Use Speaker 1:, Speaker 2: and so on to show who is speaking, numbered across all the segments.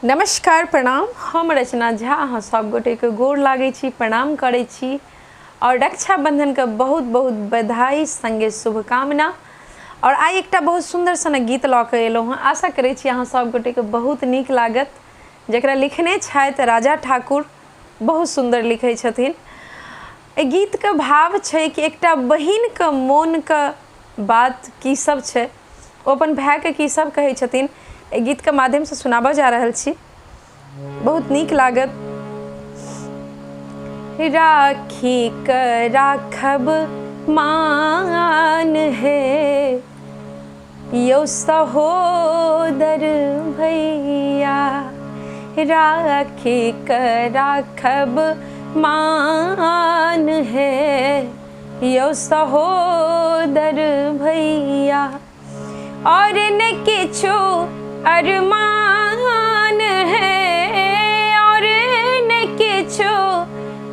Speaker 1: नमस्कार प्रणाम। हम रचना झा अहाँ सब गोटे के गोर लागै छी, प्रणाम करै छी और रक्षाबंधन के बहुत बहुत बधाई संगे शुभकामना। और आई एकटा बहुत सुंदर सन गीत लऽ के एलहुँ हँ। आशा करै छी अहाँ सब गोटे के बहुत नीक लागत। जकरा लिखने छथि राजा ठाकुर, बहुत सुंदर लिखै छथिन। ए गीत के भाव छै कि एकटा बहिन के मोन के बात की सब छै, ओ अपन भाई के की सब कहै छथिन, ए गीत के माध्यम से सुनाबऽ जा रहल छी। बहुत नीक लागत। राखी क राखब मान है यो सहोदर भैया, राखी क राखब मान है यो सहोदर भैया, और न किछु अरमान है, और न किछु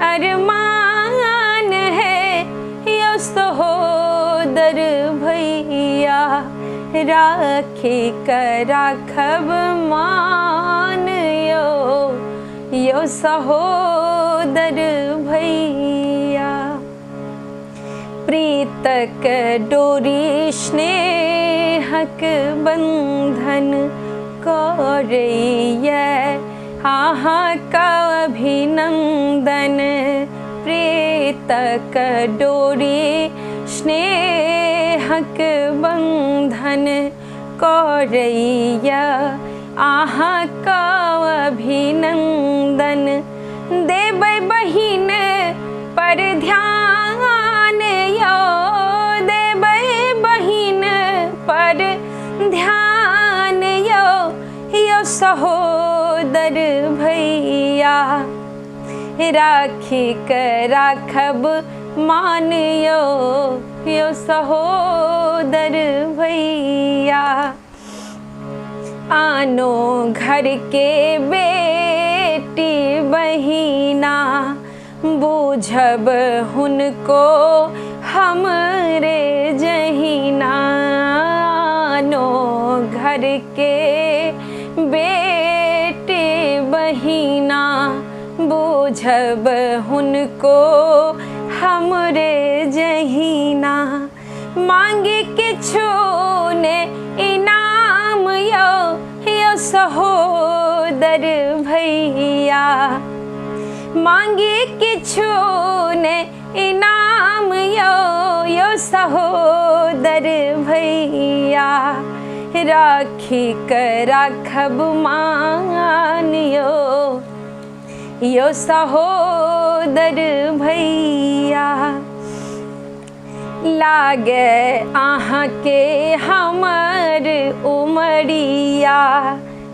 Speaker 1: अरमान है यो सहोदर भैया, राखी क राखब मान यो सहोदर भैया। प्रीतक डोरी स्नेहक बंधन करैया अहाँ का अभिनंदन, प्रीतक डोरी स्नेहक बंधन करैया अहाँ का अभिनंदन, देबै बहिन पर ध्यान यो, देबै बहिन पर ध्यान यो सहोदर भैया, राखी क राखब मान यो सहोदर भैया। आनो घर के बेटी बहिना बूझब हुनको हमरे जहिना, आनो घर के बेटी बहिना बूझब हुनको हमरे जहिना, मांगे किछु ने इनाम यो सहोदर भैया, मांगे किछु ने इनाम यो सहोदर भैया, राखी क राखब मान यो सहोदर भैया। लागे अहाँ के हमर उमरिया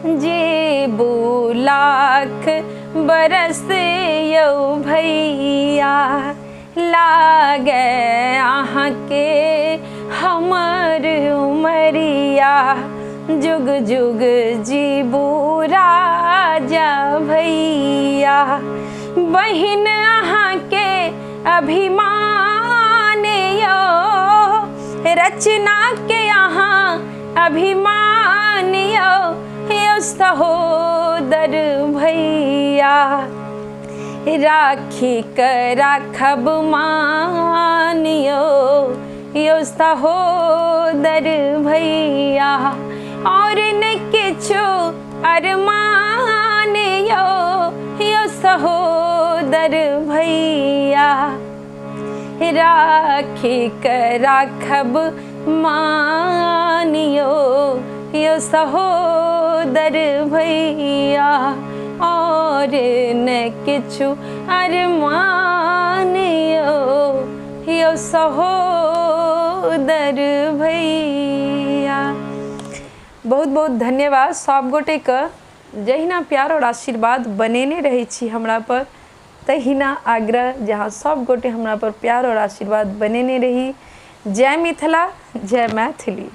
Speaker 1: जे बुलाख बरस यो भैया, लागे अहाँ के हमर उमरिया जुग जुग जीबू राजा भैया, बहिन अहाँ के अभिमान यो, रचना के अहाँ अभिमान यो सहोदर भैया, राखी क राखब मान यो सहोदर भैया, और न किछु अरमान यो सहोदर भैया, राखी क राखब मान यो सहोदर भैया, और न किछु अरमान यो सहोदर भैया। बहुत बहुत धन्यवाद सब गोटे का। जहिना प्यार और आशीर्वाद बनेने रही छी हमरा पर, तहिना आग्रह जहाँ सब गोटे हमरा पर प्यार और आशीर्वाद बनेने रही। जय मिथिला, जय मैथिली।